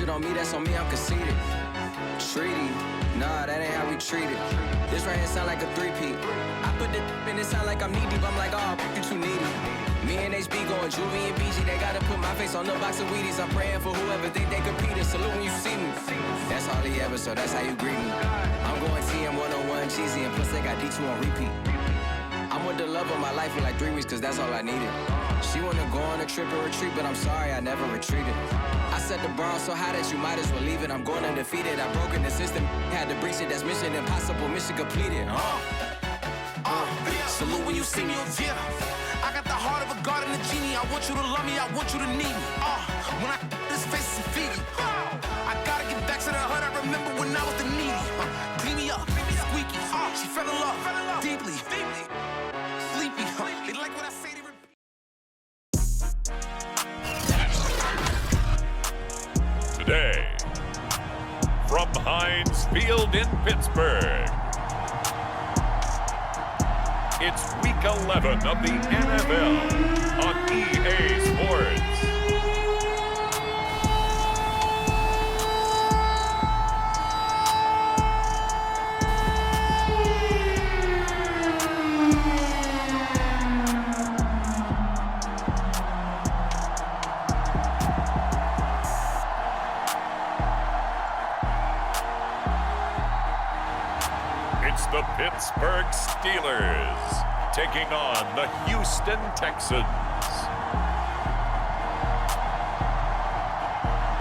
it on me, that's on me, I'm conceited. Treaty, nah, that ain't how we treat it. This right here sound like a three-peat. I put the in it sound like I'm knee-deep. I'm like, oh, you too needy. Me and HB going Juvie and BG. They gotta put my face on the box of Wheaties. I'm praying for whoever think they compete. Salute when you see me. That's all he ever, so that's how you greet me. I'm going TM 101 cheesy, and plus they got D2 on repeat. I'm with the love of my life for like 3 weeks, cause that's all I needed. She wanna go on a trip and retreat, but I'm sorry, I never retreated. I set the bar so high that you might as well leave it. I'm going undefeated, I've broken the system. Had to breach it, that's mission impossible, mission completed. Salute when you see me, yeah. I got the heart of a god and a genie. I want you to love me, I want you to need me. When I this face is Fiji. I gotta get back to the hood, I remember when I was the needy. Clean me up, squeaky. She fell in love, deeply. Sleepy, they like what I say, they repeat. Today, from Heinz Field in Pittsburgh, it's Week 11 of the NFL on EA Sports. It's the Pittsburgh Steelers taking on the Houston Texans.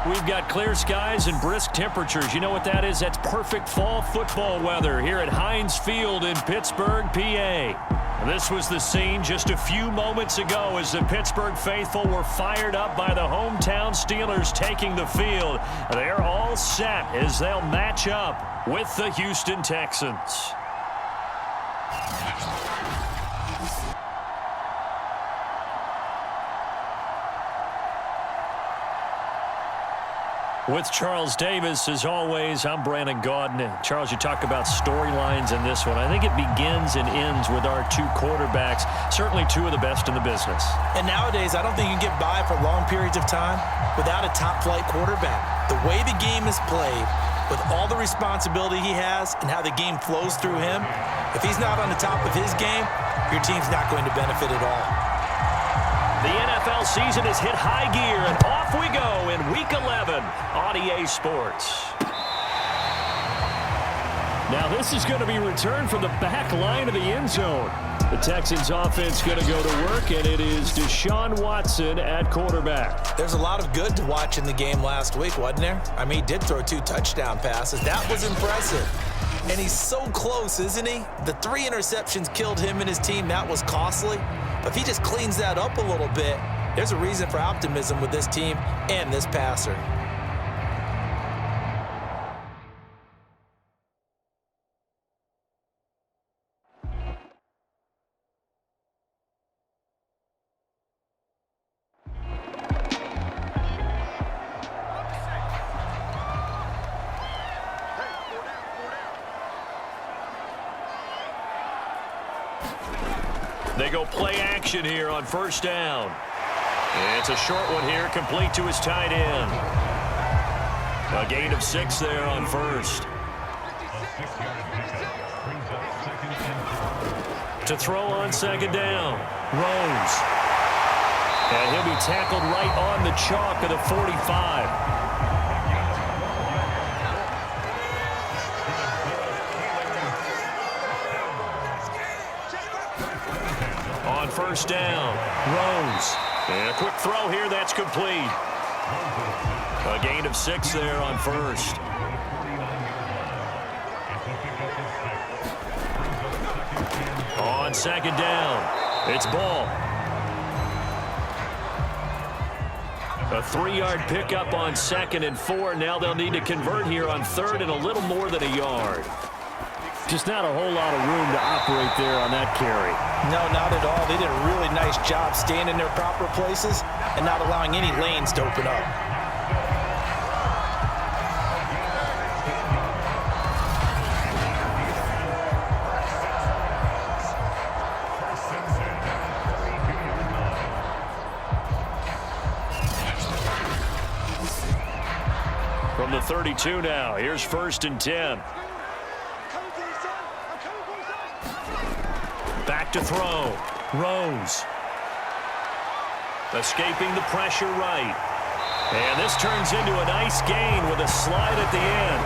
We've got clear skies and brisk temperatures. You know what that is? That's perfect fall football weather here at Heinz Field in Pittsburgh, PA. This was the scene just a few moments ago as the Pittsburgh faithful were fired up by the hometown Steelers taking the field. They're all set as they'll match up with the Houston Texans. With Charles Davis, as always, I'm Brandon Gaudin. Charles, you talk about storylines in this one. I think it begins and ends with our two quarterbacks, certainly two of the best in the business. And nowadays, I don't think you can get by for long periods of time without a top-flight quarterback. The way the game is played, with all the responsibility he has and how the game flows through him, if he's not on the top of his game, your team's not going to benefit at all. The NFL season has hit high gear, and off we go in Week 11 on EA Sports. Now this is going to be returned from the back line of the end zone. The Texans offense going to go to work, and it is Deshaun Watson at quarterback. There's a lot of good to watch in the game last week, wasn't there? I mean, he did throw 2 touchdown passes. That was impressive. And he's so close, isn't he? The 3 interceptions killed him and his team. That was costly. But if he just cleans that up a little bit, there's a reason for optimism with this team and this passer. They go play action here on first down. It's a short one here, complete to his tight end. A gain of 6 there on first. To throw on second down, Rose. And he'll be tackled right on the chalk of the 45. On first down, Rose. And a quick throw here, that's complete. A gain of 6 there on first. On second down, it's Ball. A 3-yard pickup on 2nd and 4. Now they'll need to convert here on 3rd and a little more than a yard. Just not a whole lot of room to operate there on that carry. No, not at all. They did a really nice job staying in their proper places and not allowing any lanes to open up. From the 32 now, here's 1st and 10. Back to throw. Rose. Escaping the pressure right. And this turns into a nice gain with a slide at the end.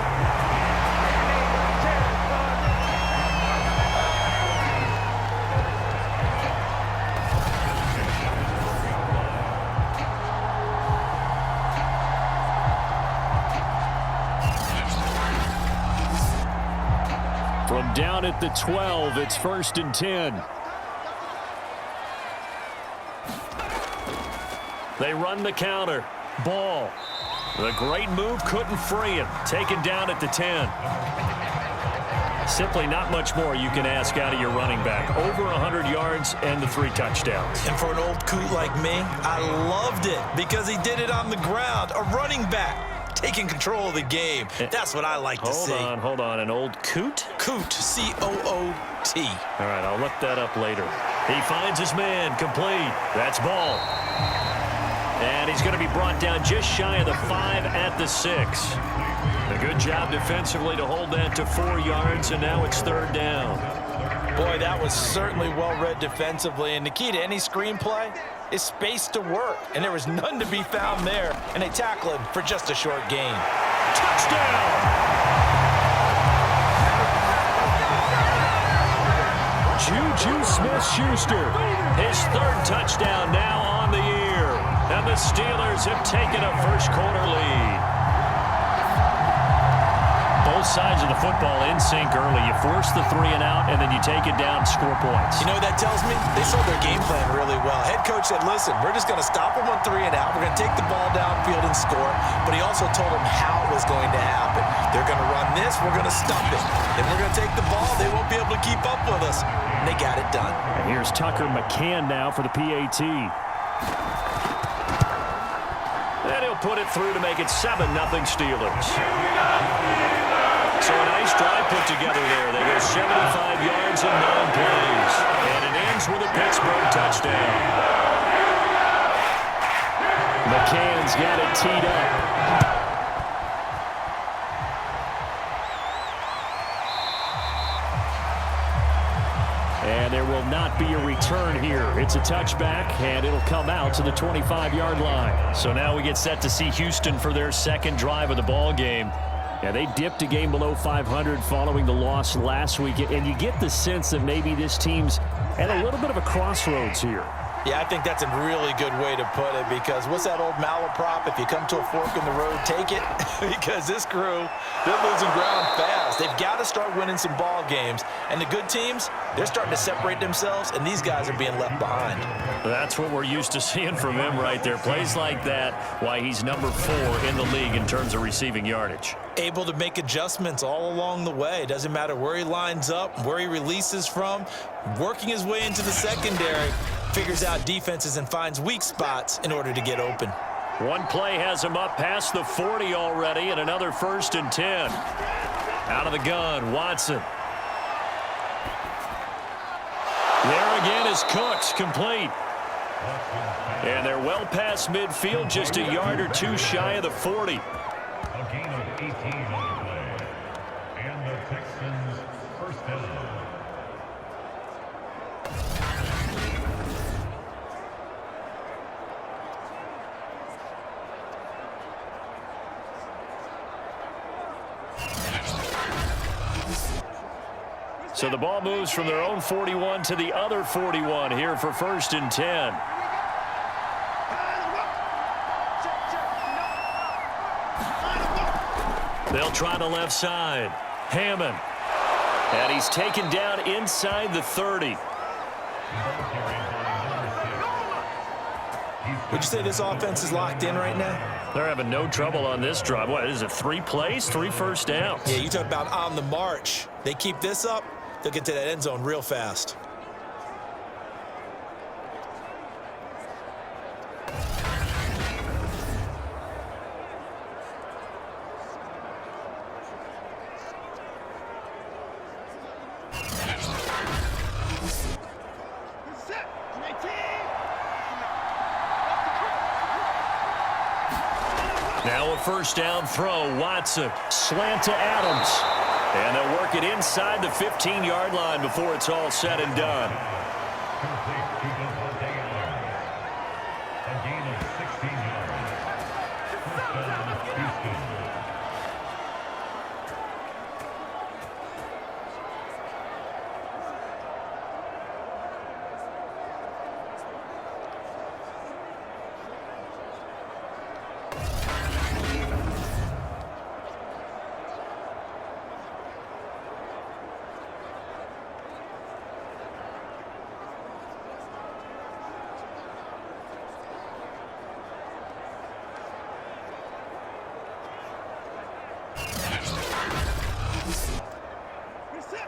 From down at the 12, it's 1st and 10. They run the counter. Ball. The great move couldn't free him. Taken down at the 10. Simply not much more you can ask out of your running back. Over 100 yards and the 3 touchdowns. And for an old coot like me, I loved it because he did it on the ground. A running back taking control of the game. That's what I like to see. Hold on. An old coot? Coot, C-O-O-T. All right, I'll look that up later. He finds his man, complete. That's Ball. And he's going to be brought down just shy of the 5 at the 6. A good job defensively to hold that to 4 yards, and now it's 3rd down. Boy, that was certainly well-read defensively, and the key to any screenplay is space to work, and there was none to be found there, and they tackle him for just a short gain. Touchdown! Juju Smith-Schuster, his 3rd touchdown now on the year, and the Steelers have taken a first-quarter lead. Both sides of the football in sync early. You force the 3 and out, and then you take it down, score points. You know what that tells me? They saw their game plan really well. Head coach said, listen, we're just going to stop them on 3 and out. We're going to take the ball downfield and score. But he also told them how it was going to happen. They're going to run this. We're going to stop it. Then we're going to take the ball. They won't be able to keep up with us. And they got it done. And here's Tucker McCann now for the PAT. And he'll put it through to make it 7-0 Steelers. So a nice drive put together there. They go 75 yards in 9 plays. And it ends with a Pittsburgh touchdown. McCann's got it teed up. And there will not be a return here. It's a touchback, and it'll come out to the 25-yard line. So now we get set to see Houston for their 2nd drive of the ball game. Yeah, they dipped a game below 500 following the loss last week, and you get the sense that maybe this team's at a little bit of a crossroads here. Yeah, I think that's a really good way to put it because what's that old malaprop? If you come to a fork in the road, take it. Because this crew, they're losing ground fast. They've got to start winning some ball games. And the good teams, they're starting to separate themselves, and these guys are being left behind. That's what we're used to seeing from him right there. Plays like that, why he's number 4 in the league in terms of receiving yardage. Able to make adjustments all along the way. Doesn't matter where he lines up, where he releases from. Working his way into the secondary. Figures out defenses and finds weak spots in order to get open. One play has him up past the 40 already, and another 1st and 10. Out of the gun, Watson. There again is Cooks, complete. And they're well past midfield, just a yard or 2 shy of the 40. A gain of 18 on the play. And the Texans first down. So the ball moves from their own 41 to the other 41 here for 1st and 10. They'll try the left side. Hammond. And he's taken down inside the 30. Would you say this offense is locked in right now? They're having no trouble on this drive. What is it, 3 plays, 3 first downs? Yeah, you talk about on the march. They keep this up, they'll get to that end zone real fast. Now a first down throw. Watson, slant to Adams. And they'll work it inside the 15-yard line before it's all said and done.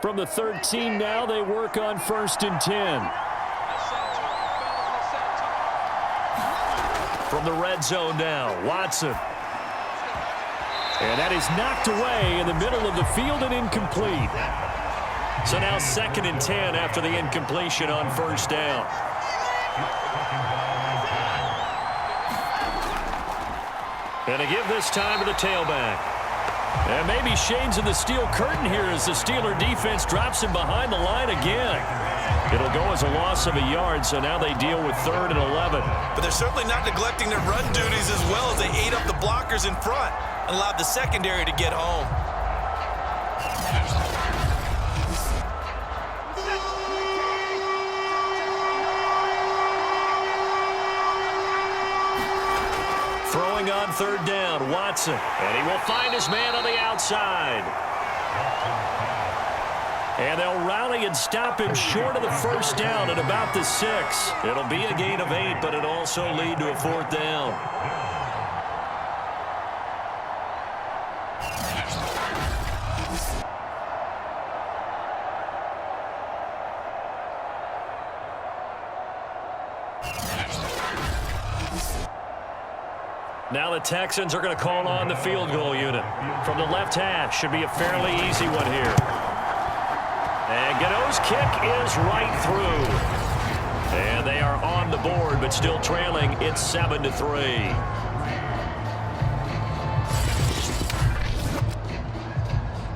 From the 13 now, they work on 1st and 10. From the red zone now, Watson. And that is knocked away in the middle of the field and incomplete. So now 2nd and 10 after the incompletion on 1st down. And to give this time to the tailback. And maybe Shane's in the steel curtain here as the Steeler defense drops him behind the line again. It'll go as a loss of a yard, so now they deal with 3rd and 11. But they're certainly not neglecting their run duties as well as they ate up the blockers in front and allowed the secondary to get home. Throwing on 3rd down, Watson. And he will find his man on the outside. And they'll rally and stop him short of the 1st down at about the 6. It'll be a gain of 8, but it'll also lead to a 4th down. Now the Texans are going to call on the field goal unit. From the left hash, should be a fairly easy one here. And Gano's kick is right through. And they are on the board, but still trailing. It's 7-3.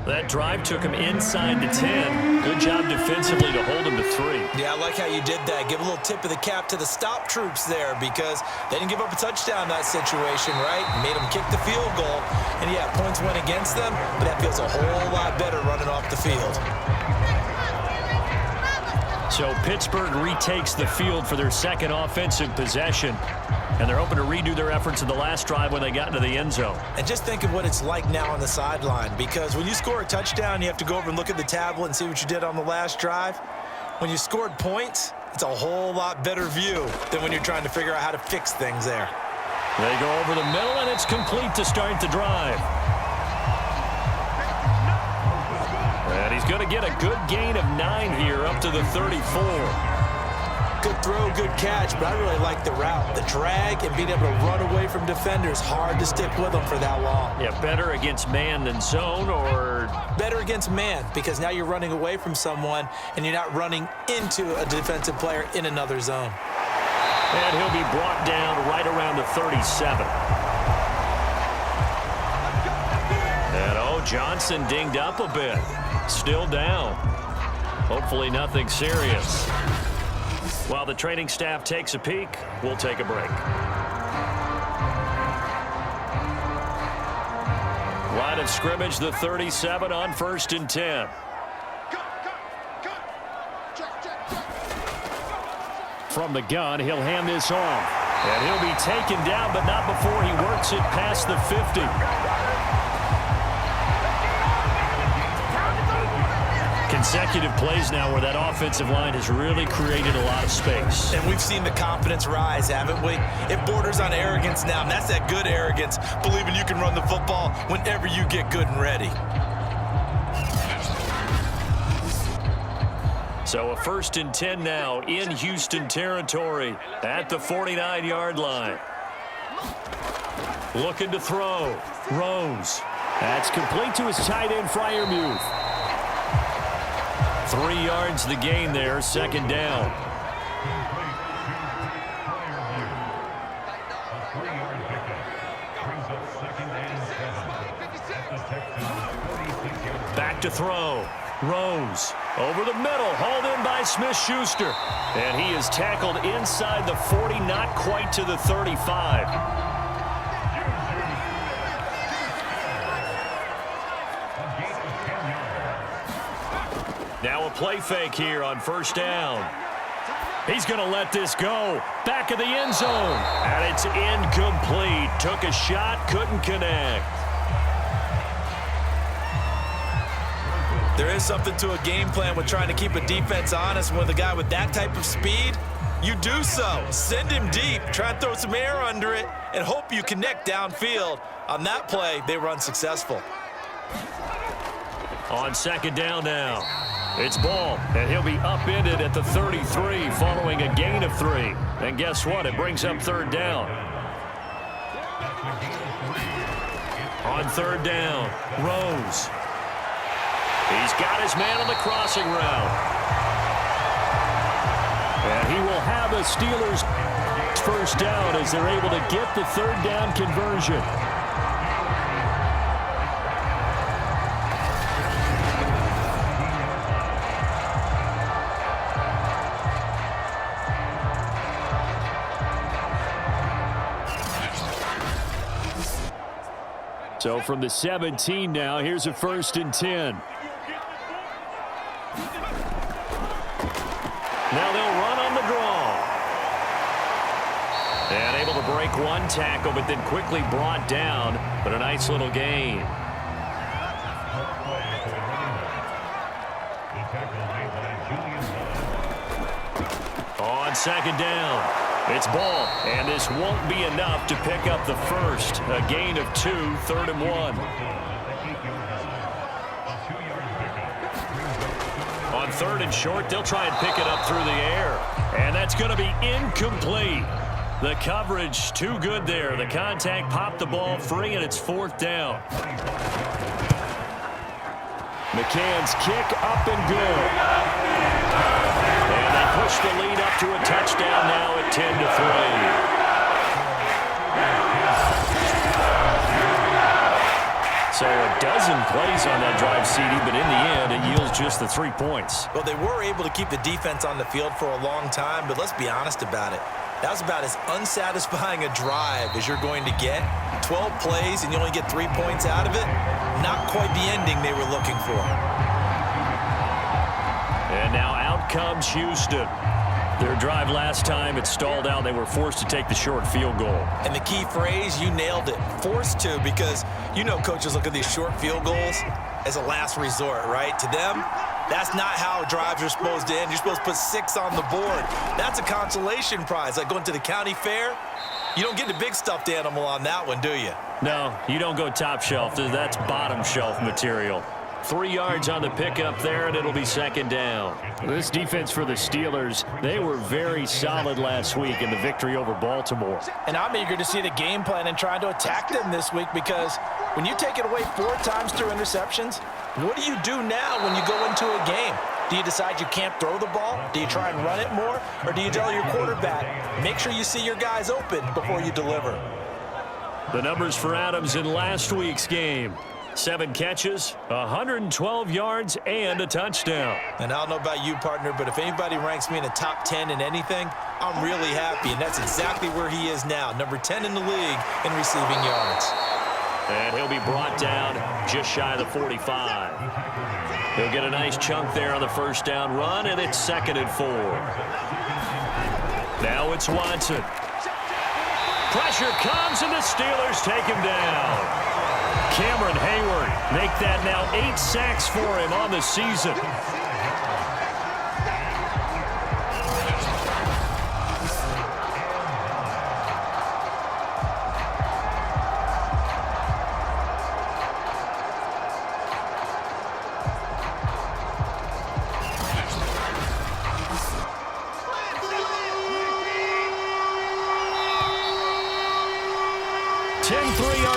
That drive took him inside the 10. Good job defensively to hold him to 3. Yeah, I like how you did that. Give a little tip of the cap to the stop troops there because they didn't give up a touchdown in that situation, right? Made them kick the field goal. And, yeah, points went against them, but that feels a whole lot better running off the field. So Pittsburgh retakes the field for their 2nd offensive possession. And they're hoping to redo their efforts in the last drive when they got into the end zone. And just think of what it's like now on the sideline, because when you score a touchdown, you have to go over and look at the tablet and see what you did on the last drive. When you scored points, it's a whole lot better view than when you're trying to figure out how to fix things there. They go over the middle, and it's complete to start the drive. And he's going to get a good gain of 9 here up to the 34. Good throw, good catch, but I really like the route. The drag and being able to run away from defenders, hard to stick with them for that long. Yeah, better against man than zone, or? Better against man, because now you're running away from someone and you're not running into a defensive player in another zone. And he'll be brought down right around the 37. And, Johnson dinged up a bit. Still down. Hopefully nothing serious. While the training staff takes a peek, we'll take a break. Line of scrimmage, the 37 on 1st and 10. From the gun, he'll hand this off. And he'll be taken down, but not before he works it past the 50. Consecutive plays now where that offensive line has really created a lot of space. And we've seen the confidence rise, haven't we? It borders on arrogance now, and that's that good arrogance, believing you can run the football whenever you get good and ready. So a 1st and 10 now in Houston territory at the 49-yard line. Looking to throw. Rose. That's complete to his tight end, Freiermuth. 3 yards the gain there, 2nd down. back to throw. Rose over the middle, hauled in by Smith-Schuster. And he is tackled inside the 40, not quite to the 35. Now a play fake here on first down. He's going to let this go. Back of the end zone. And it's incomplete. Took a shot, couldn't connect. There is something to a game plan with trying to keep a defense honest. With a guy with that type of speed, you do so. Send him deep, try and throw some air under it, and hope you connect downfield. On that play, they were unsuccessful. On second down now. It's Ball, and he'll be upended at the 33 following a gain of 3. And guess what? It brings up third down. On third down, Rose. He's got his man on the crossing route. And he will have a Steelers first down as they're able to get the third down conversion. So from the 17 now, here's a 1st and 10. Now they'll run on the draw. And able to break one tackle, but then quickly brought down. But a nice little gain. On second down, it's Ball. And this won't be enough to pick up the first. A gain of 2, 3rd and 1. On 3rd and short, they'll try and pick it up through the air. And that's going to be incomplete. The coverage too good there. The contact popped the ball free, and it's 4th down. McCann's kick up and good. And they push the lead up to a touchdown now at 10-3. So a dozen plays on that drive, CD, but in the end, it yields just the 3 points. Well, they were able to keep the defense on the field for a long time, but let's be honest about it. That was about as unsatisfying a drive as you're going to get. 12 plays and you only get 3 points out of it. Not quite the ending they were looking for. And now out comes Houston. Their drive last time, it stalled out. They were forced to take the short field goal. And the key phrase, you nailed it. Forced to, because you know coaches look at these short field goals as a last resort, right? To them, that's not how drives are supposed to end. You're supposed to put 6 on the board. That's a consolation prize, like going to the county fair. You don't get the big stuffed animal on that one, do you? No, you don't go top shelf. That's bottom shelf material. 3 yards on the pickup there, and it'll be second down. This defense for the Steelers, they were very solid last week in the victory over Baltimore. And I'm eager to see the game plan and trying to attack them this week, because when you take it away 4 times through interceptions, what do you do now when you go into a game? Do you decide you can't throw the ball? Do you try and run it more? Or do you tell your quarterback, make sure you see your guys open before you deliver? The numbers for Adams in last week's game. 7 catches, 112 yards, and a touchdown. And I don't know about you, partner, but if anybody ranks me in the top 10 in anything, I'm really happy, and that's exactly where he is now, number 10 in the league in receiving yards. And he'll be brought down just shy of the 45. He'll get a nice chunk there on the first down run, and it's 2nd and 4. Now it's Watson. Pressure comes, and the Steelers take him down. Cameron Hayward make that now 8 sacks for him on the season.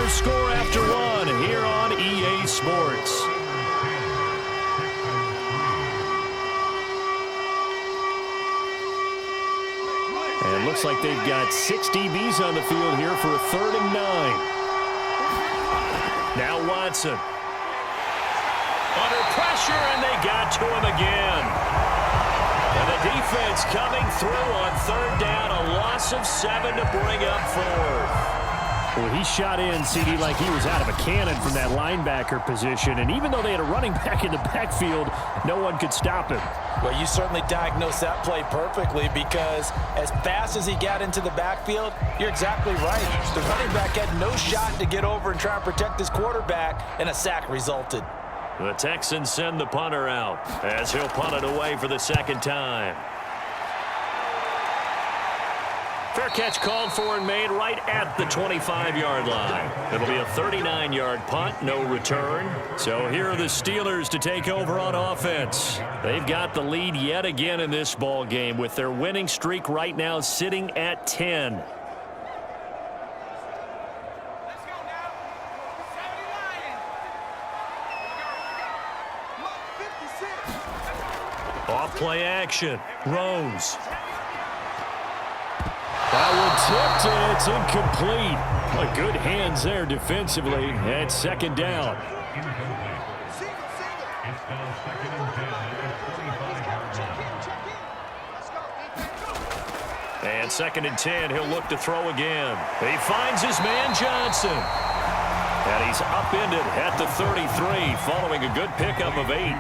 Our score after 1 here on EA Sports. And it looks like they've got 6 DBs on the field here for a 3rd and 9. Now Watson. Under pressure, and they got to him again. And the defense coming through on third down, a loss of 7 to bring up fourth. Well, he shot in, CD, like he was out of a cannon from that linebacker position. And even though they had a running back in the backfield, no one could stop him. Well, you certainly diagnosed that play perfectly because as fast as he got into the backfield, you're exactly right. The running back had no shot to get over and try and protect his quarterback, and a sack resulted. The Texans send the punter out as he'll punt it away for the second time. Fair catch called for and made right at the 25-yard line. It'll be a 39-yard punt, no return. So here are the Steelers to take over on offense. They've got the lead yet again in this ball game with their winning streak right now sitting at 10. Off play action. Rose. That one tipped, and it's incomplete. But good hands there defensively at second down. And 2nd and 10, he'll look to throw again. He finds his man Johnson. And he's upended at the 33 following a good pickup of 8.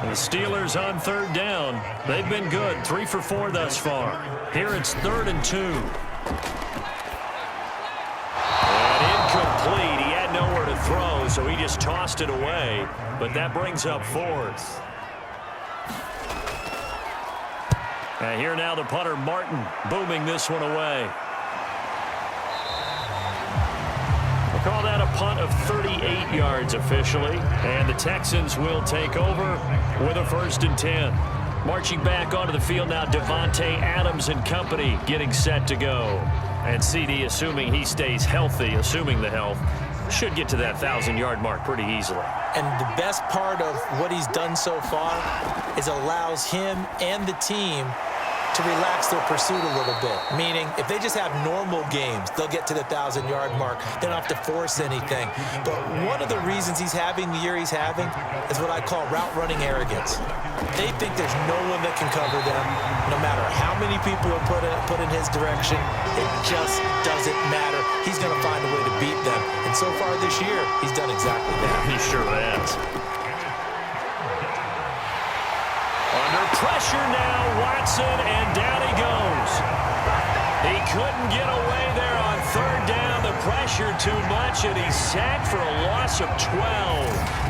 The Steelers on third down. They've been good, 3 for 4 thus far. Here it's 3rd and 2. And incomplete. He had nowhere to throw, so he just tossed it away. But that brings up 4th. And here now the punter, Martin, booming this one away. We'll call that a punt of 38 yards officially. And the Texans will take over with a 1st and 10. Marching back onto the field now, Devontae Adams and company getting set to go. And CD, assuming he stays healthy, assuming the health, should get to that 1,000-yard mark pretty easily. And the best part of what he's done so far is allows him and the team to relax their pursuit a little bit. Meaning, if they just have normal games, they'll get to the 1,000-yard mark. They don't have to force anything. But one of the reasons he's having the year he's having is what I call route running arrogance. They think there's no one that can cover them, no matter how many people are put in his direction. It just doesn't matter. He's going to find a way to beat them. And so far this year, he's done exactly that. He sure has. Under pressure now, Watson, and down he goes. He couldn't get away there on third down. The pressure too much, and he's sacked for a loss of 12.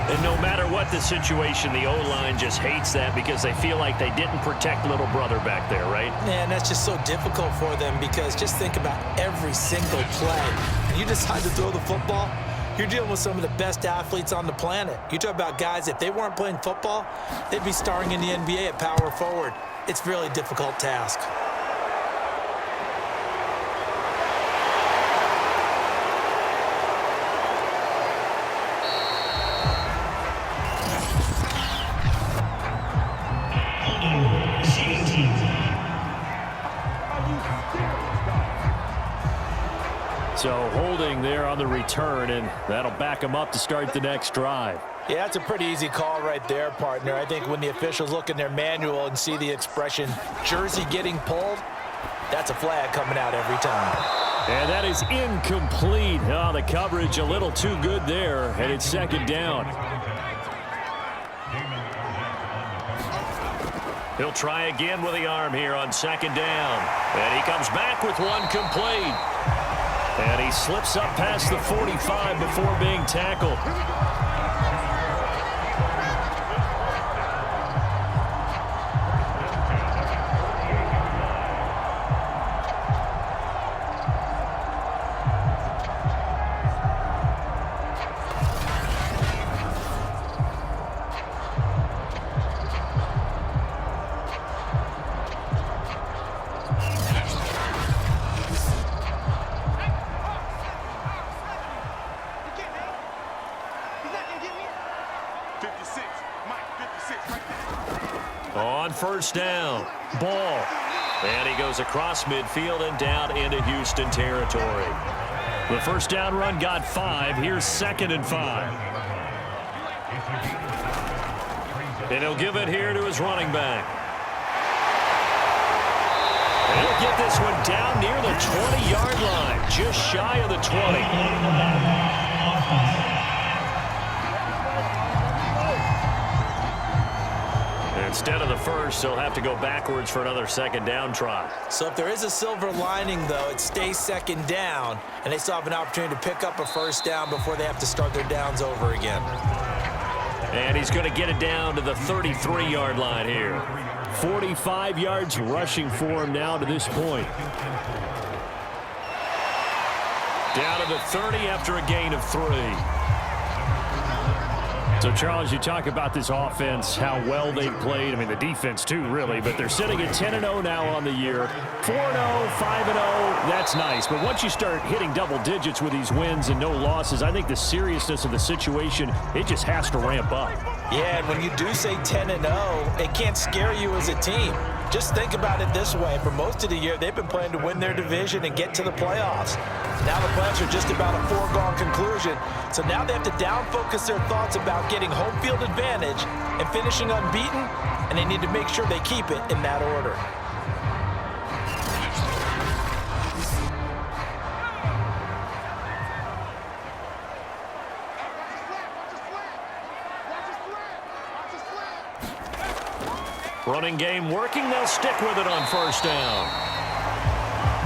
And no matter what the situation, the O-line just hates that because they feel like they didn't protect little brother back there, right? Man, that's just so difficult for them because just think about every single play. When you decide to throw the football, you're dealing with some of the best athletes on the planet. You talk about guys, if they weren't playing football, they'd be starring in the NBA at power forward. It's a really difficult task. So holding there on the return, and that'll back him up to start the next drive. Yeah, that's a pretty easy call right there, partner. I think when the officials look in their manual and see the expression jersey getting pulled, that's a flag coming out every time. And that is incomplete. Oh, the coverage a little too good there, and it's second down. He'll try again with the arm here on second down. And he comes back with one complete. And he slips up past the 45 before being tackled. On first down, ball. And he goes across midfield and down into Houston territory. The first down run got 5. Here's 2nd and 5. And he'll give it here to his running back. He'll get this one down near the 20-yard line, just shy of the 20. Instead of the first, they'll have to go backwards for another second down try. So if there is a silver lining, though, it stays second down, and they still have an opportunity to pick up a first down before they have to start their downs over again. And he's going to get it down to the 33-yard line here. 45 yards rushing for him now to this point. Down to the 30 after a gain of 3. So, Charles, you talk about this offense, how well they've played. I mean, the defense, too, really. But they're sitting at 10-0 now on the year. 4-0, 5-0, that's nice. But once you start hitting double digits with these wins and no losses, I think the seriousness of the situation, it just has to ramp up. Yeah, and when you do say 10-0, it can't scare you as a team. Just think about it this way. For most of the year, they've been playing to win their division and get to the playoffs. Now the playoffs are just about a foregone conclusion. So now they have to down-focus their thoughts about getting home field advantage and finishing unbeaten, and they need to make sure they keep it in that order. Running game working. They'll stick with it on first down.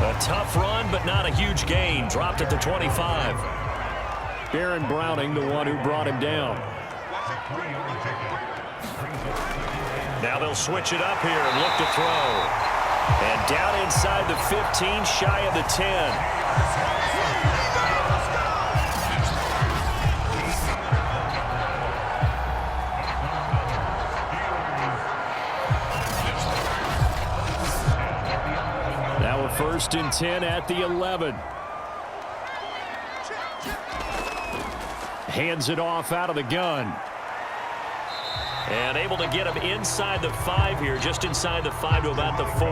A tough run, but not a huge gain. Dropped at the 25. Baron Browning, the one who brought him down. Now they'll switch it up here and look to throw. And down inside the 15, shy of the 10. First and 10 at the 11. Hands it off out of the gun. And able to get him inside the 5 here, just inside the 5 to about the 4.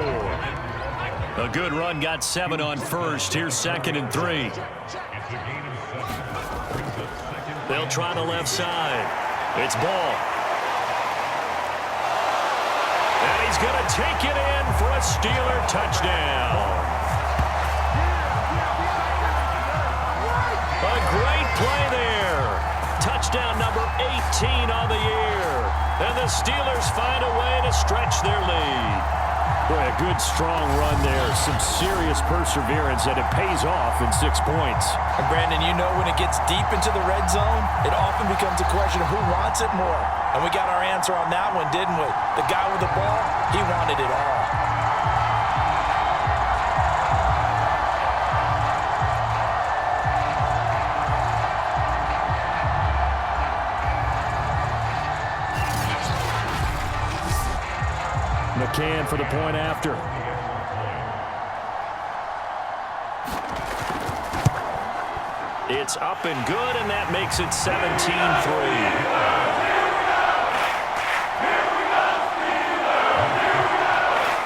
A good run, got 7 on first. Here's second and 3. They'll try the left side. It's Ball. And he's going to take it in for a Steeler touchdown. A great play there. Touchdown number 18 on the year. And the Steelers find a way to stretch their lead. Boy, a good, strong run there. Some serious perseverance, and it pays off in 6 points. And Brandon, you know when it gets deep into the red zone, it often becomes a question of who wants it more. And we got our answer on that one, didn't we? The guy with the ball, he wanted it all. McCann for the point after. It's up and good, and that makes it 17-3.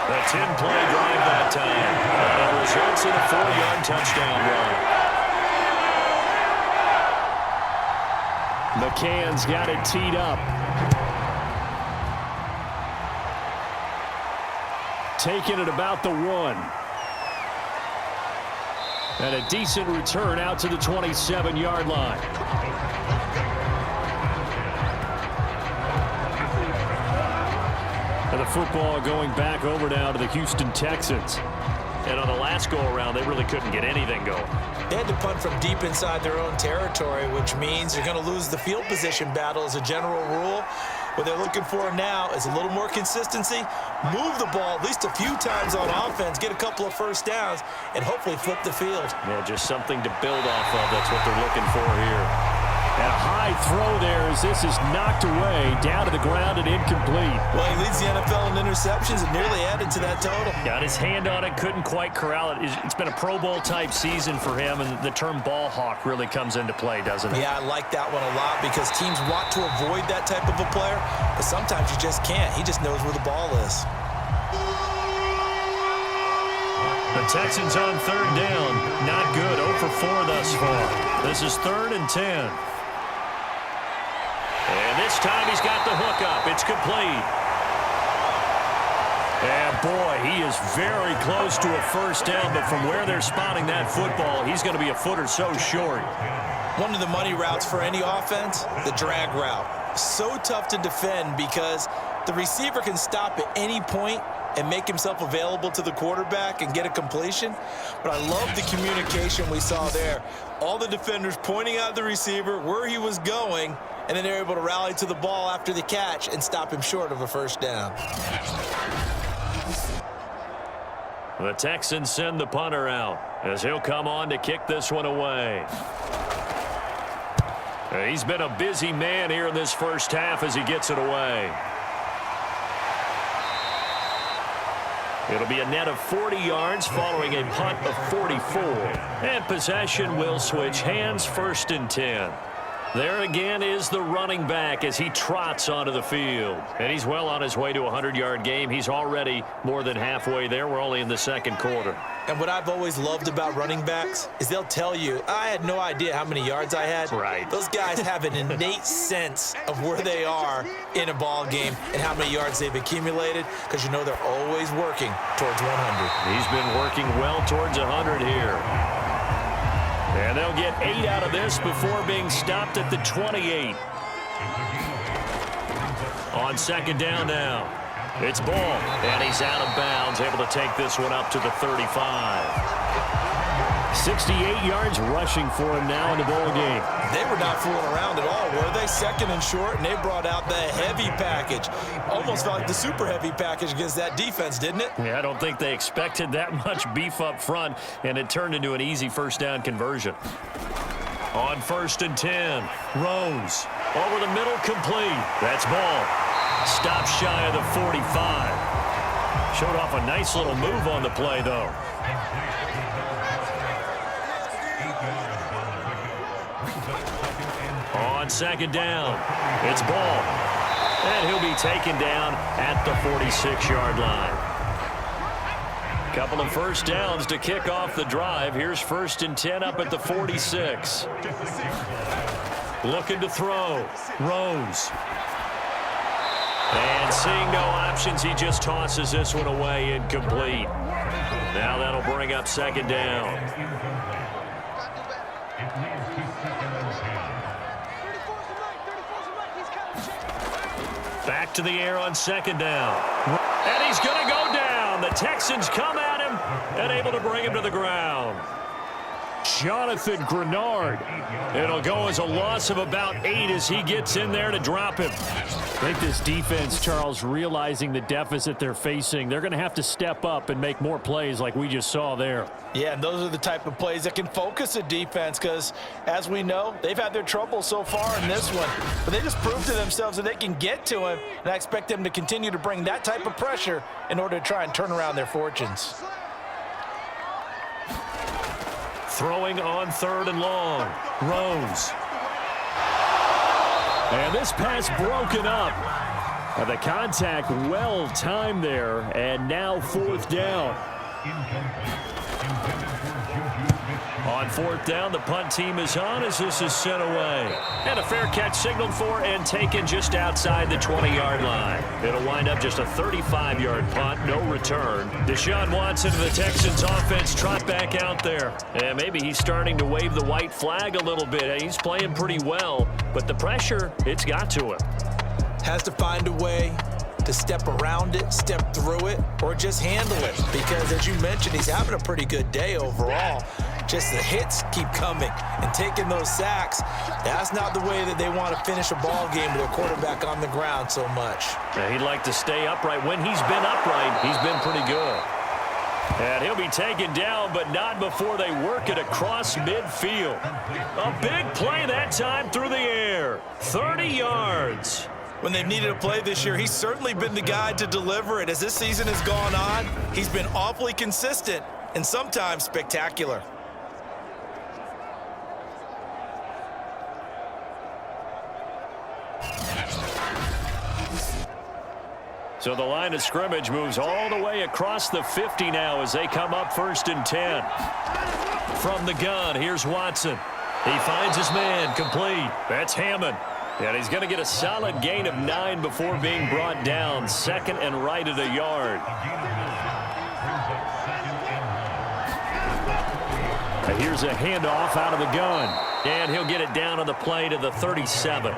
A 10-play drive that time. And results in a 4-yard touchdown run. McCann's got it teed up. Taking it about the 1. And a decent return out to the 27-yard line. And the football going back over now to the Houston Texans. And on the last go-around, they really couldn't get anything going. They had to punt from deep inside their own territory, which means you're going to lose the field position battle as a general rule. What they're looking for now is a little more consistency, move the ball at least a few times on offense, get a couple of first downs, and hopefully flip the field. Yeah, just something to build off of. That's what they're looking for here. And a high throw there as this is knocked away, down to the ground and incomplete. Well, he leads the NFL in interceptions and nearly added to that total. Got his hand on it, couldn't quite corral it. It's been a Pro Bowl-type season for him, and the term ball hawk really comes into play, doesn't it? Yeah, I like that one a lot because teams want to avoid that type of a player, but sometimes you just can't. He just knows where the ball is. The Texans on third down. Not good. 0 for 4 thus far. This is 3rd and 10. And time he's got the hook up. It's complete. And boy, he is very close to a first down, but from where they're spotting that football, he's going to be a foot or so short. One of the money routes for any offense, the drag route. So tough to defend because the receiver can stop at any point and make himself available to the quarterback and get a completion. But I love the communication we saw there. All the defenders pointing out the receiver, where he was going, and then they're able to rally to the ball after the catch and stop him short of a first down. The Texans send the punter out as he'll come on to kick this one away. He's been a busy man here in this first half as he gets it away. It'll be a net of 40 yards following a punt of 44. And possession will switch hands, 1st and 10. There again is the running back as he trots onto the field. And he's well on his way to a 100-yard game. He's already more than halfway there. We're only in the second quarter. And what I've always loved about running backs is they'll tell you, I had no idea how many yards I had. Right. Those guys have an innate sense of where they are in a ball game and how many yards they've accumulated because you know they're always working towards 100. He's been working well towards 100 here. And they'll get 8 out of this before being stopped at the 28. On second down now. It's Ball, and he's out of bounds, able to take this one up to the 35. 68 yards rushing for him now in the ball game. They were not fooling around at all, were they? 2nd and short, and they brought out the heavy package. Almost felt like the super heavy package against that defense, didn't it? Yeah, I don't think they expected that much beef up front, and it turned into an easy first down conversion. On 1st and 10, Rose. Over the middle, complete. That's Ball. Stop shy of the 45. Showed off a nice little move on the play, though. On second down, it's Ball. And he'll be taken down at the 46-yard line. Couple of first downs to kick off the drive. Here's 1st and 10 up at the 46. Looking to throw. Rose. And seeing no options, he just tosses this one away, incomplete. Now that'll bring up second down. Back to the air on second down. And he's going to go down. The Texans come at him and able to bring him to the ground. Jonathan Grenard. It'll go as a loss of about 8 as he gets in there to drop him. I think this defense, Charles, realizing the deficit they're facing, they're going to have to step up and make more plays like we just saw there. Yeah, and those are the type of plays that can focus a defense because, as we know, they've had their trouble so far in this one. But they just proved to themselves that they can get to him, and I expect them to continue to bring that type of pressure in order to try and turn around their fortunes. Throwing on 3rd and long. Rose. And this pass broken up. The contact well timed there, and now 4th down. On 4th down, the punt team is on as this is sent away. And a fair catch signaled for and taken just outside the 20-yard line. It'll wind up just a 35-yard punt, no return. Deshaun Watson of the Texans offense trot back out there. And maybe he's starting to wave the white flag a little bit. He's playing pretty well, but the pressure, it's got to him. Has to find a way to step around it, step through it, or just handle it. Because, as you mentioned, he's having a pretty good day overall. Just the hits keep coming and taking those sacks. That's not the way that they want to finish a ball game with a quarterback on the ground so much. He'd like to stay upright. When he's been upright, he's been pretty good. And he'll be taken down, but not before they work it across midfield. A big play that time through the air. 30 yards. When they've needed a play this year, he's certainly been the guy to deliver it. As this season has gone on, he's been awfully consistent and sometimes spectacular. So the line of scrimmage moves all the way across the 50 now as they come up 1st and 10. From the gun, here's Watson. He finds his man, complete. That's Hammond. And he's going to get a solid gain of 9 before being brought down. Second and right at a yard. And here's a handoff out of the gun. And he'll get it down on the play to the 37.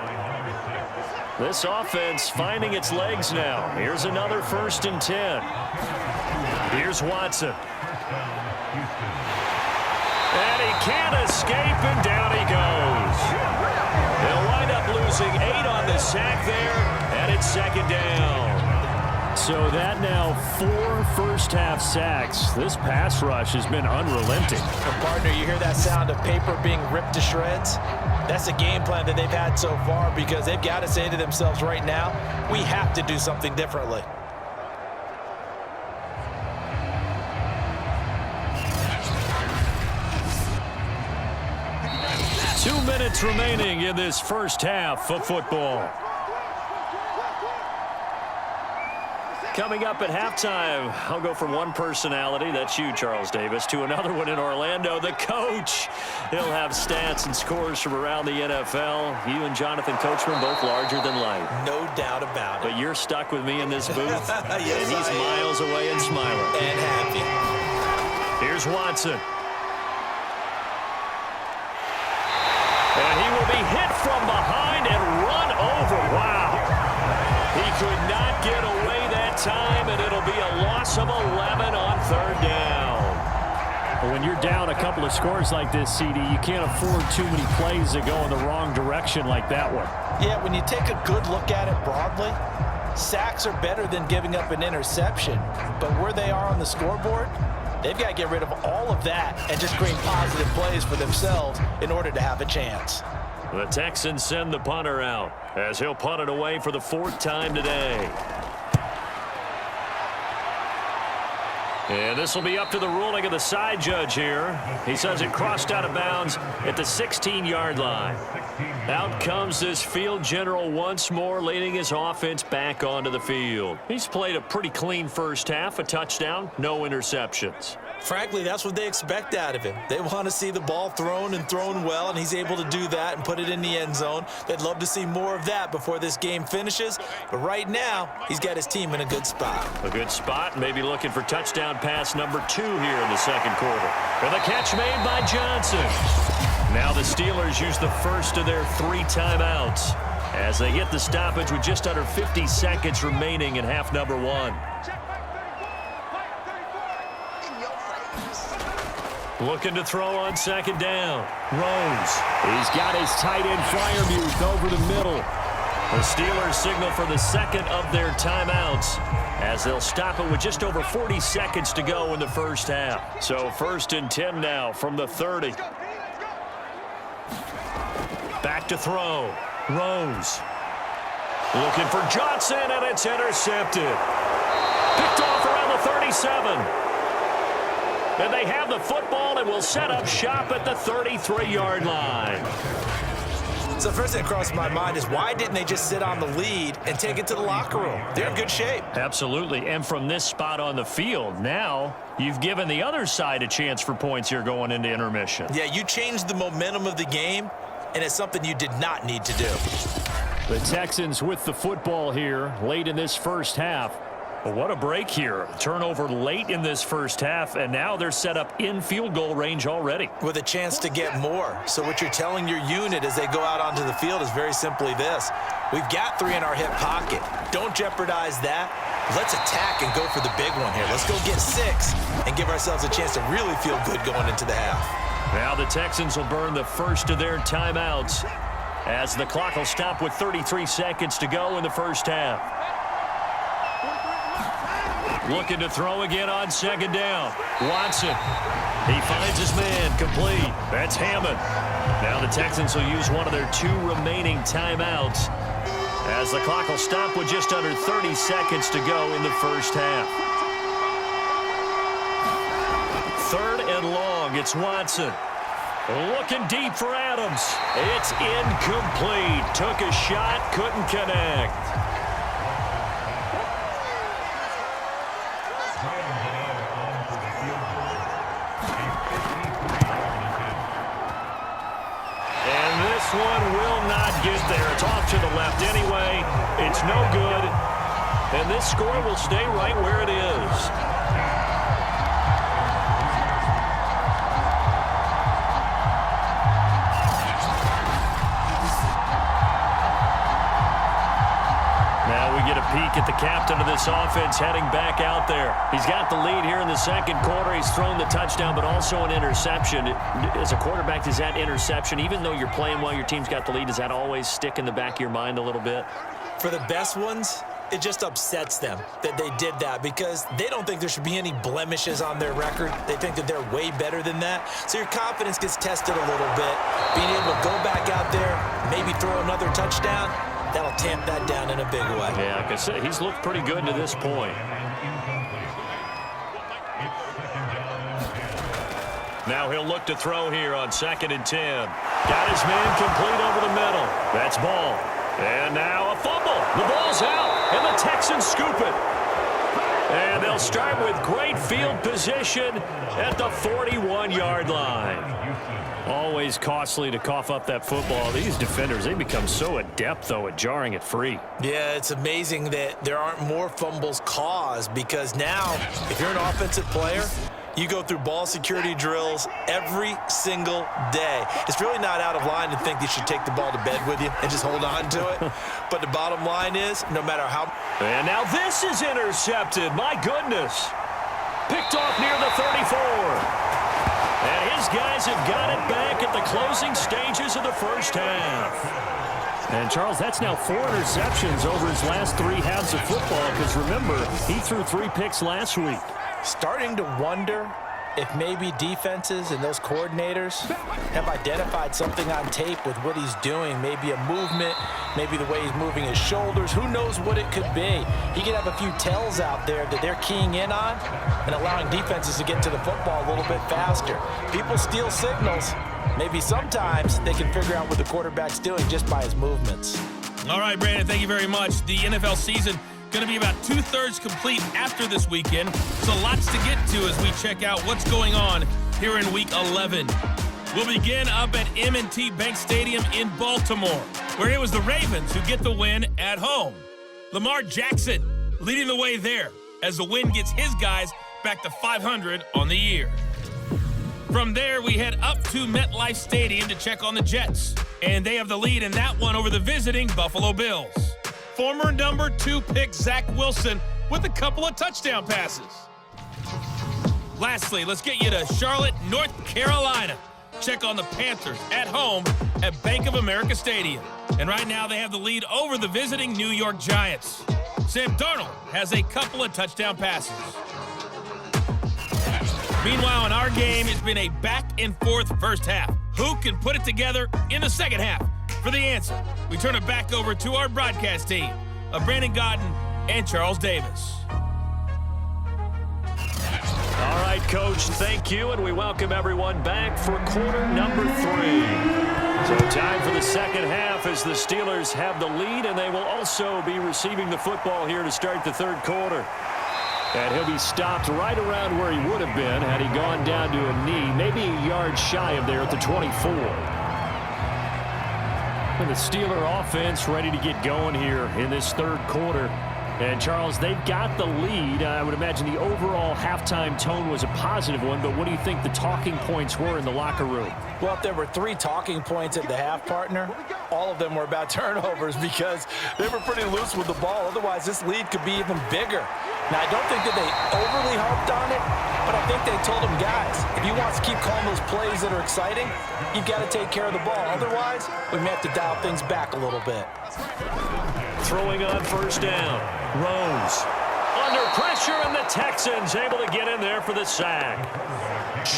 This offense finding its legs now. Here's another 1st and 10. Here's Watson. And he can't escape, and down he goes. They'll wind up losing 8 on the sack there, and it's 2nd down. So that now 4 first-half sacks. This pass rush has been unrelenting. And partner, you hear that sound of paper being ripped to shreds? That's a game plan that they've had so far because they've got to say to themselves right now, we have to do something differently. 2 minutes remaining in this first half of football. Coming up at halftime, I'll go from one personality, that's you, Charles Davis, to another one in Orlando, the coach. He'll have stats and scores from around the NFL. You and Jonathan Coachman both larger than life. No doubt about it. But you're stuck with me in this booth, yes, and he's miles away and smiling. And happy. Here's Watson. And he will be hit from behind and run over. Wow. He could not get away that time, and it'll be a loss of 11 on 3rd down. Well, when you're down a couple of scores like this, CD, you can't afford too many plays that go in the wrong direction like that one. Yeah, when you take a good look at it broadly, sacks are better than giving up an interception. But where they are on the scoreboard, they've got to get rid of all of that and just create positive plays for themselves in order to have a chance. The Texans send the punter out as he'll punt it away for the 4th time today. And this will be up to the ruling of the side judge here. He says it crossed out of bounds at the 16-yard line. Out comes this field general once more, leading his offense back onto the field. He's played a pretty clean first half, a touchdown, no interceptions. Frankly, that's what they expect out of him. They want to see the ball thrown and thrown well, and he's able to do that and put it in the end zone. They'd love to see more of that before this game finishes. But right now, he's got his team in a good spot. A good spot, maybe looking for touchdown pass number 2 here in the 2nd quarter. And the catch made by Johnson. Now the Steelers use the first of their 3 timeouts as they get the stoppage with just under 50 seconds remaining in half number 1. Looking to throw on 2nd down. Rose. He's got his tight end Fryermuth over the middle. The Steelers signal for the 2nd of their timeouts as they'll stop it with just over 40 seconds to go in the first half. So 1st and 10 now from the 30. Back to throw. Rose. Looking for Johnson, and it's intercepted. Picked off around the 37. And they have the football and will set up shop at the 33-yard line. So first thing that crossed my mind is why didn't they just sit on the lead and take it to the locker room? They're in good shape. Absolutely. And from this spot on the field, now you've given the other side a chance for points here going into intermission. Yeah, you changed the momentum of the game, and it's something you did not need to do. The Texans with the football here late in this first half. Well, what a break here. Turnover late in this first half, and now they're set up in field goal range already. With a chance to get more. So what you're telling your unit as they go out onto the field is very simply this. We've got 3 in our hip pocket. Don't jeopardize that. Let's attack and go for the big one here. Let's go get 6 and give ourselves a chance to really feel good going into the half. Now the Texans will burn the first of their timeouts as the clock will stop with 33 seconds to go in the first half. Looking to throw again on 2nd down. Watson. He finds his man complete. That's Hammond. Now the Texans will use one of their 2 remaining timeouts as the clock will stop with just under 30 seconds to go in the first half. 3rd and long. It's Watson. Looking deep for Adams. It's incomplete. Took a shot, couldn't connect. One will not get there. It's off to And this score will stay right where it is. Now we get a peek at the captain of this offense heading back out there. He's got the lead here in the second quarter. He's thrown the touchdown, but also an interception. As a quarterback, does that interception, even though you're playing well, your team's got the lead, does that always stick in the back of your mind a little bit? For the best ones, it just upsets them that they did that because they don't think there should be any blemishes on their record. They think that they're way better than that. So your confidence gets tested a little bit. Being able to go back out there, maybe throw another touchdown, that'll tamp that down in a big way. Yeah, like I said, he's looked pretty good to this point. Now he'll look to throw here on 2nd and 10. Got his man complete over the middle. That's ball. And now a fumble. The ball's out, and the Texans scoop it. And they'll start with great field position at the 41-yard line. Always costly to cough up that football. These defenders, they become so adept, though, at jarring it free. Yeah, it's amazing that there aren't more fumbles caused because now, if you're an offensive player, you go through ball security drills every single day. It's really not out of line to think you should take the ball to bed with you and just hold on to it. But the bottom line is, no matter how... And now this is intercepted. My goodness. Picked off near the 34. And his guys have got it back at the closing stages of the first half. And, Charles, that's now 4 interceptions over his last 3 halves of football because, remember, he threw 3 picks last week. Starting to wonder if maybe defenses and those coordinators have identified something on tape with what he's doing. Maybe a movement, maybe the way he's moving his shoulders. Who knows what it could be? He could have a few tells out there that they're keying in on and allowing defenses to get to the football a little bit faster. People steal signals. Maybe sometimes they can figure out what the quarterback's doing just by his movements. All right, Brandon, thank you very much. The NFL season going to be about 2/3 complete after this weekend. So lots to get to as we check out what's going on here in Week 11. We'll begin up at M&T Bank Stadium in Baltimore, where it was the Ravens who get the win at home. Lamar Jackson leading the way there as the win gets his guys back to 500 on the year. From there, we head up to MetLife Stadium to check on the Jets, and they have the lead in that one over the visiting Buffalo Bills. Former number 2 pick Zach Wilson with a couple of touchdown passes. Lastly, let's get you to Charlotte, North Carolina. Check on the Panthers at home at Bank of America Stadium. And right now they have the lead over the visiting New York Giants. Sam Darnold has a couple of touchdown passes. Meanwhile, in our game, it's been a back-and-forth first half. Who can put it together in the second half? For the answer, we turn it back over to our broadcast team of Brandon Godden and Charles Davis. All right, Coach, thank you, and we welcome everyone back for quarter number 3. So time for the second half as the Steelers have the lead, and they will also be receiving the football here to start the third quarter. And he'll be stopped right around where he would have been had he gone down to a knee, maybe a yard shy of there at the 24. And the Steeler offense ready to get going here in this third quarter. And, Charles, they've got the lead. I would imagine the overall halftime tone was a positive one, but what do you think the talking points were in the locker room? Well, if there were 3 talking points at the half, partner, all of them were about turnovers because they were pretty loose with the ball. Otherwise, this lead could be even bigger. Now, I don't think that they overly harped on it, but I think they told them, guys, if you want to keep calling those plays that are exciting, you've got to take care of the ball. Otherwise, we may have to dial things back a little bit. Throwing on first down. Rose under pressure, and the Texans able to get in there for the sack.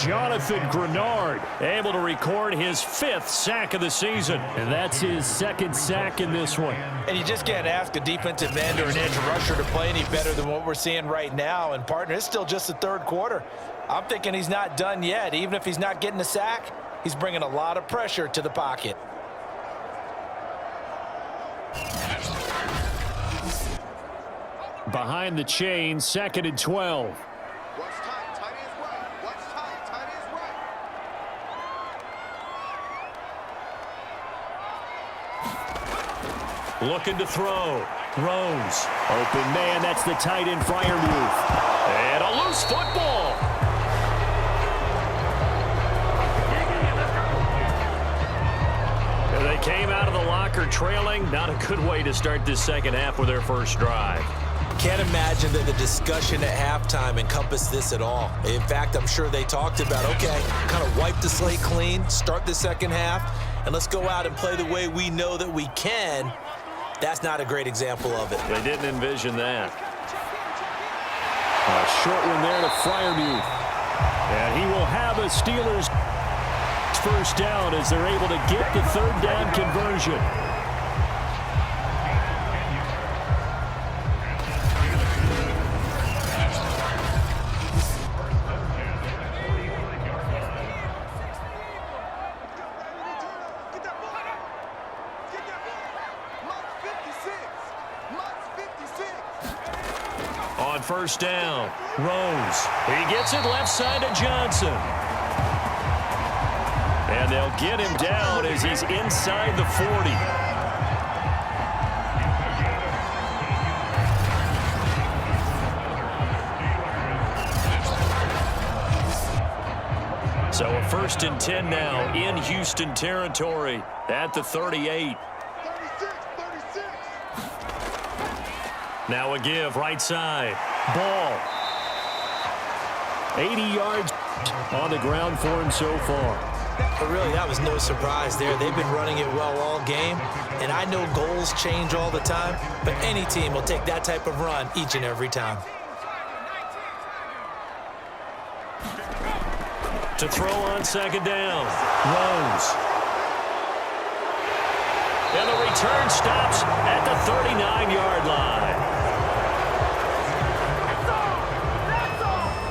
Jonathan Grenard able to record his 5th sack of the season. And that's his 2nd sack in this one. And you just can't ask a defensive end or an edge rusher to play any better than what we're seeing right now. And, partner, it's still just the third quarter. I'm thinking he's not done yet. Even if he's not getting a sack, he's bringing a lot of pressure to the pocket. Behind the chain, 2nd and 12. What's tight? Tight is right. What's tight? Tight is right. Looking to throw. Rose. Open man. That's the tight end, Freiermuth. And a loose football. They came out of the locker trailing. Not a good way to start this second half with their first drive. Can't imagine that the discussion at halftime encompassed this at all. In fact, I'm sure they talked about, okay, kind of wipe the slate clean, start the second half, and let's go out and play the way we know that we can. That's not a great example of it. They didn't envision that. A short one there to Freiermuth. And he will have a Steelers first down as they're able to get the third down conversion. On first down, Rose. He gets it left side to Johnson. And they'll get him down as he's inside the 40. So a 1st and 10 now in Houston territory at the 38. Now a give, right side. Ball. 80 yards on the ground for him so far. But really, that was no surprise there. They've been running it well all game, and I know goals change all the time, but any team will take that type of run each and every time. To throw on second down, Rose. And the return stops at the 39-yard line.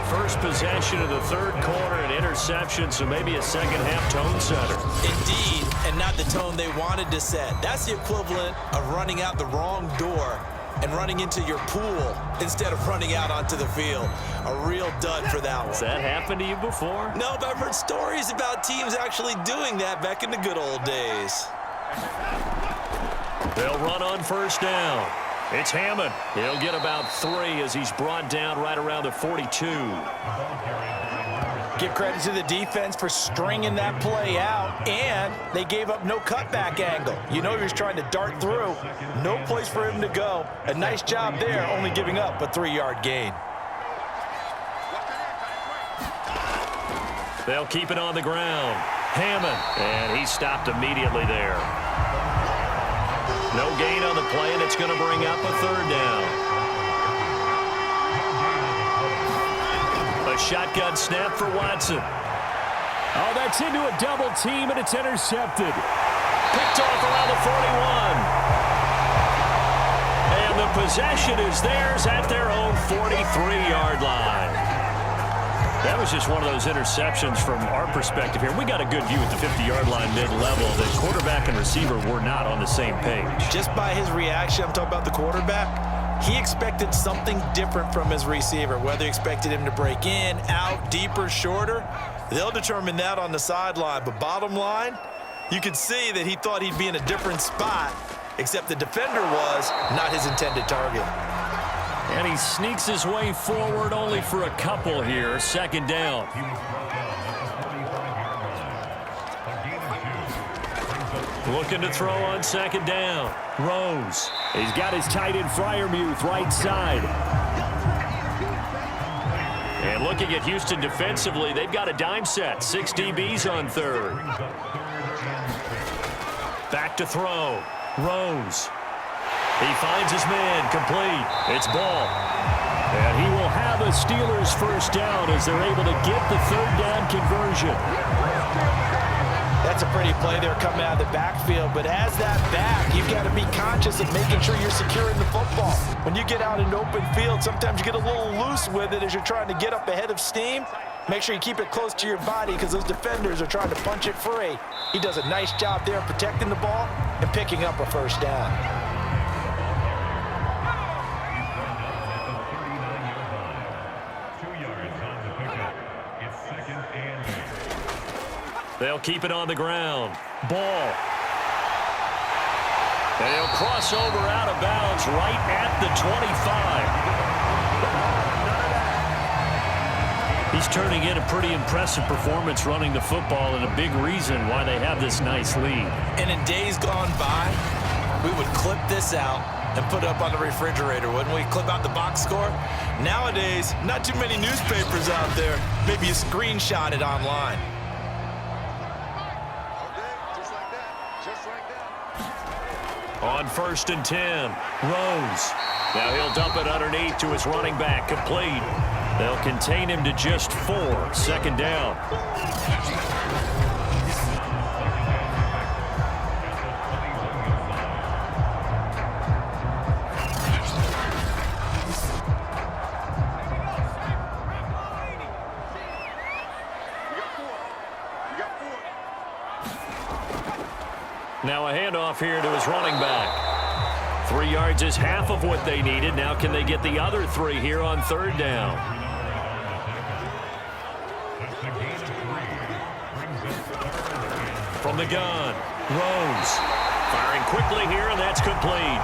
First possession of the third quarter, an interception, so maybe a second-half tone setter. Indeed, and not the tone they wanted to set. That's the equivalent of running out the wrong door and running into your pool instead of running out onto the field. A real dud for that one. Has that happened to you before? No, but I've heard stories about teams actually doing that back in the good old days. They'll run on first down. It's Hammond. He'll get about 3 as he's brought down right around the 42. Give credit to the defense for stringing that play out, and they gave up no cutback angle. You know he was trying to dart through. No place for him to go. A nice job there, only giving up a 3-yard gain. They'll keep it on the ground. Hammond, and he stopped immediately there. No gain on the play, and it's going to bring up a third down. A shotgun snap for Watson. Oh, that's into a double team, and it's intercepted. Picked off around the 41. And the possession is theirs at their own 43-yard line. That was just one of those interceptions from our perspective here. We got a good view at the 50-yard line mid-level. The quarterback and receiver were not on the same page. Just by his reaction, I'm talking about the quarterback, he expected something different from his receiver, whether he expected him to break in, out, deeper, shorter. They'll determine that on the sideline. But bottom line, you could see that he thought he'd be in a different spot, except the defender was not his intended target. And he sneaks his way forward only for a couple here. Second down. Looking to throw on second down. Rose. He's got his tight end Freiermuth right side. And looking at Houston defensively, they've got a dime set. 6 DBs on third. Back to throw. Rose. He finds his man, complete. It's Ball. And he will have a Steelers first down as they're able to get the third down conversion. That's a pretty play there coming out of the backfield, but as that back, you've got to be conscious of making sure you're securing the football. When you get out in open field, sometimes you get a little loose with it as you're trying to get up ahead of steam. Make sure you keep it close to your body because those defenders are trying to punch it free. He does a nice job there protecting the ball and picking up a first down. They'll keep it on the ground. Ball. And he'll cross over out of bounds right at the 25. He's turning in a pretty impressive performance running the football, and a big reason why they have this nice lead. And in days gone by, we would clip this out and put it up on the refrigerator, wouldn't we? Clip out the box score. Nowadays, not too many newspapers out there. Maybe you screenshot it online. On 1st and 10, Rose. Now he'll dump it underneath to his running back, complete. They'll contain him to just 4, 2nd down. Now a handoff here to his running back. 3 yards is half of what they needed. Now can they get the other 3 here on 3rd down? From the gun, Rose. Firing quickly here, and that's complete.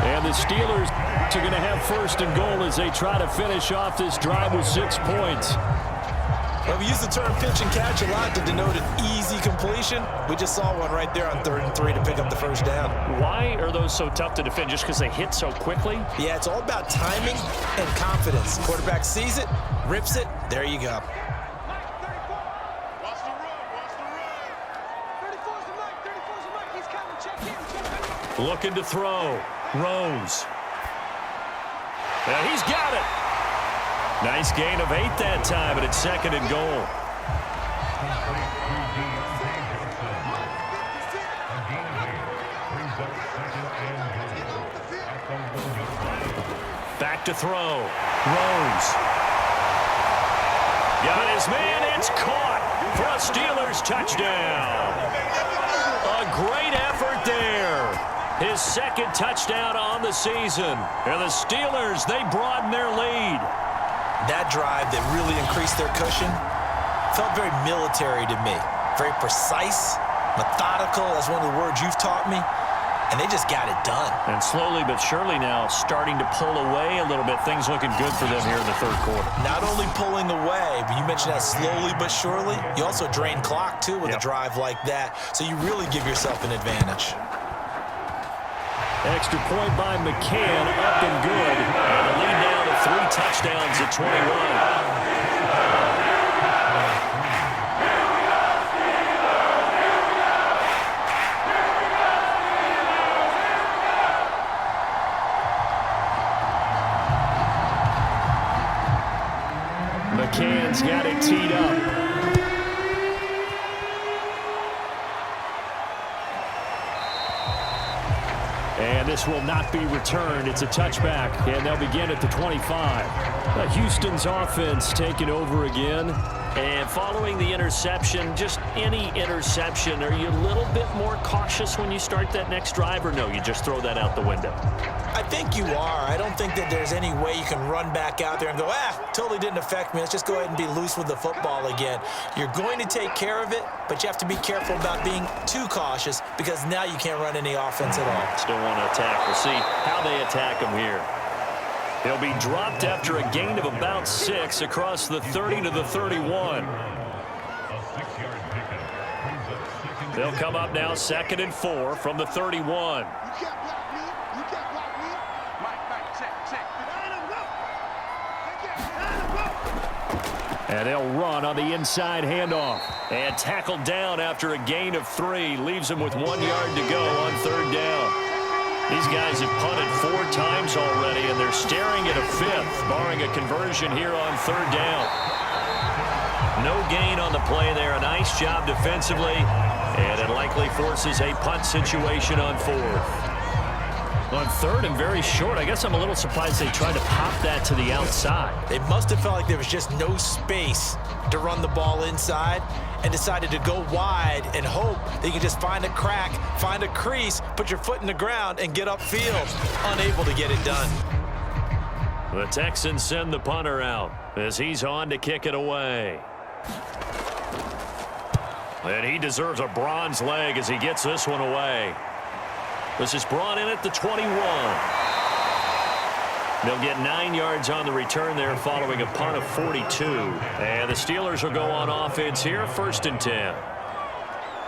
And the Steelers are going to have 1st and goal as they try to finish off this drive with 6 points. Well, we use the term pitch and catch a lot to denote an easy completion. We just saw one right there on 3rd and 3 to pick up the 1st down. Why are those so tough to defend? Just because they hit so quickly? Yeah, it's all about timing and confidence. Quarterback sees it, rips it, there you go. Looking to throw. Rose. And he's got it. Nice gain of 8 that time, and it's 2nd and goal. Back to throw. Rose. Got his man. It's caught for a Steelers touchdown. A great effort there. His 2nd touchdown on the season. And the Steelers, they broaden their lead. That drive that really increased their cushion felt very military to me. Very precise, methodical. That's one of the words you've taught me. And they just got it done. And slowly but surely now starting to pull away a little bit. Things looking good for them here in the 3rd quarter. Not only pulling away, but you mentioned that slowly but surely. You also drain clock, too, with a drive like that. So you really give yourself an advantage. Extra point by McCann, up and good. And the lead now to 3 touchdowns at 21. McCann's got it teed up. And this will not be returned. It's a touchback, and they'll begin at the 25. Houston's offense taking over again. And following the interception, just any interception, are you a little bit more cautious when you start that next drive, or no, you just throw that out the window? I think you are. I don't think that there's any way you can run back out there and go, totally didn't affect me. Let's just go ahead and be loose with the football again. You're going to take care of it, but you have to be careful about being too cautious because now you can't run any offense at all. Still want to attack. We'll see how they attack them here. He'll be dropped after a gain of about 6 across the 30 to the 31. They'll come up now 2nd and 4 from the 31. And they'll run on the inside handoff. And tackled down after a gain of 3. Leaves him with 1 yard to go on 3rd down. These guys have punted 4 times already, and they're staring at a 5th, barring a conversion here on 3rd down. No gain on the play there. A nice job defensively, and it likely forces a punt situation on 4th. On 3rd and very short, I guess I'm a little surprised they tried to pop that to the outside. They must have felt like there was just no space to run the ball inside and decided to go wide and hope that you can just find a crack, find a crease, put your foot in the ground, and get upfield. Unable to get it done. The Texans send the punter out as he's on to kick it away. And he deserves a bronze leg as he gets this one away. This is brought in at the 21. They'll get 9 yards on the return there following a punt of 42. And the Steelers will go on offense here, 1st and 10.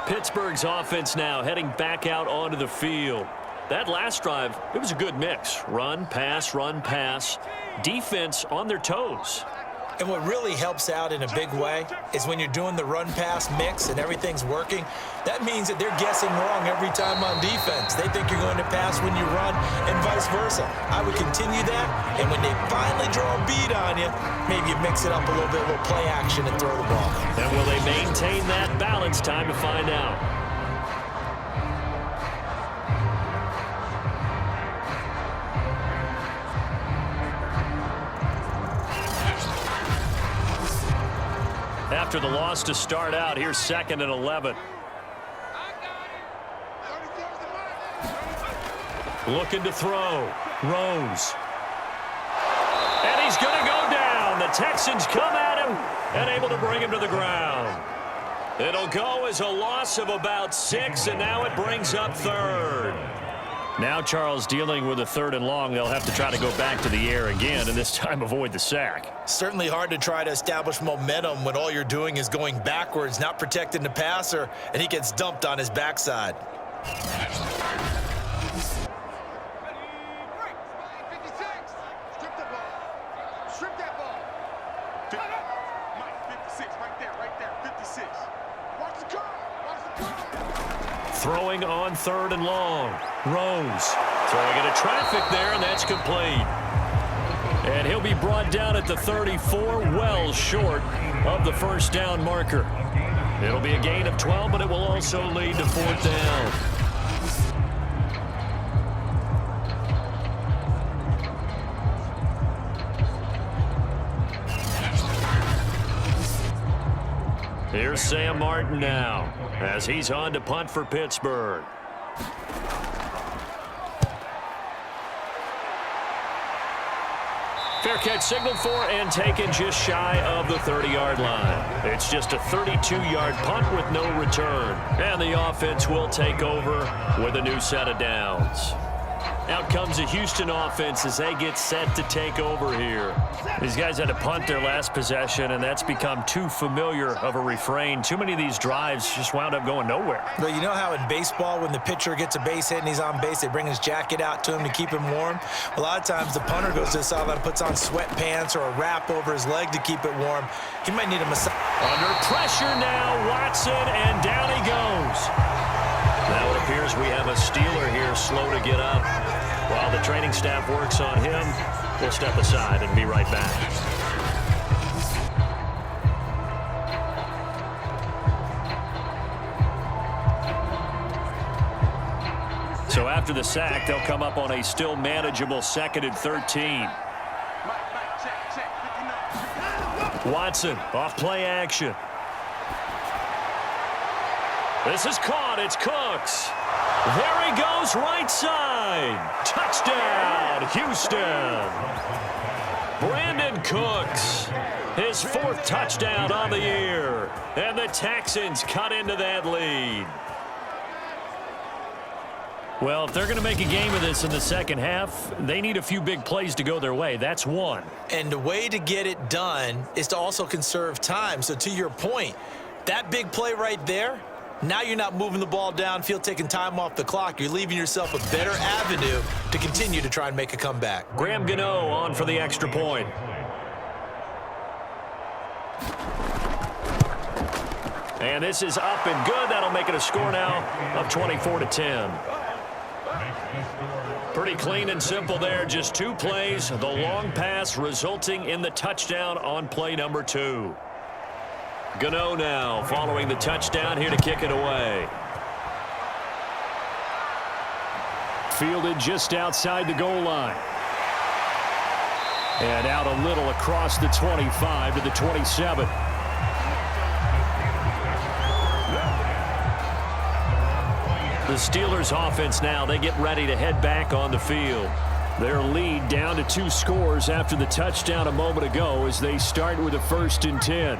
Pittsburgh's offense now heading back out onto the field. That last drive, it was a good mix. Run, pass, defense on their toes. And what really helps out in a big way is when you're doing the run-pass mix and everything's working, that means that they're guessing wrong every time on defense. They think you're going to pass when you run and vice versa. I would continue that, and when they finally draw a bead on you, maybe you mix it up a little bit, a little play action and throw the ball. And will they maintain that balance? Time to find out. After the loss to start out, here's 2nd and 11. Looking to throw. Rose. And he's going to go down. The Texans come at him and able to bring him to the ground. It'll go as a loss of about 6, and now it brings up 3rd. Now Charles dealing with a 3rd and long. They'll have to try to go back to the air again, and this time avoid the sack. Certainly hard to try to establish momentum when all you're doing is going backwards, not protecting the passer, and he gets dumped on his backside. Throwing on 3rd and long. Rose throwing into traffic there, and that's complete. And he'll be brought down at the 34, well short of the 1st down marker. It'll be a gain of 12, but it will also lead to 4th down. Here's Sam Martin now as he's on to punt for Pittsburgh. Fair catch signaled for and taken just shy of the 30-yard line. It's just a 32-yard punt with no return. And the offense will take over with a new set of downs. Out comes the Houston offense as they get set to take over here. These guys had to punt their last possession, and that's become too familiar of a refrain. Too many of these drives just wound up going nowhere. But you know how in baseball, when the pitcher gets a base hit and he's on base, they bring his jacket out to him to keep him warm? A lot of times the punter goes to the sideline, puts on sweatpants or a wrap over his leg to keep it warm. He might need a massage. Under pressure now, Watson, and down he goes. Now it appears we have a Steeler here slow to get up. While the training staff works on him, we'll step aside and be right back. So after the sack, they'll come up on a still manageable 2nd and 13. Watson off play action. This is caught. It's Cooks. There he goes, right side. Touchdown, Houston. Brandon Cooks, his 4th touchdown on the year. And the Texans cut into that lead. Well, if they're going to make a game of this in the second half, they need a few big plays to go their way. That's one. And the way to get it done is to also conserve time. So to your point, that big play right there, now you're not moving the ball downfield, taking time off the clock. You're leaving yourself a better avenue to continue to try and make a comeback. Graham Gano on for the extra point. And this is up and good. That'll make it a score now of 24-10. Pretty clean and simple there. Just 2 plays. The long pass resulting in the touchdown on play number 2. Gano now following the touchdown here to kick it away. Fielded just outside the goal line. And out a little across the 25 to the 27. The Steelers offense now, they get ready to head back on the field. Their lead down to 2 scores after the touchdown a moment ago as they start with a 1st and 10.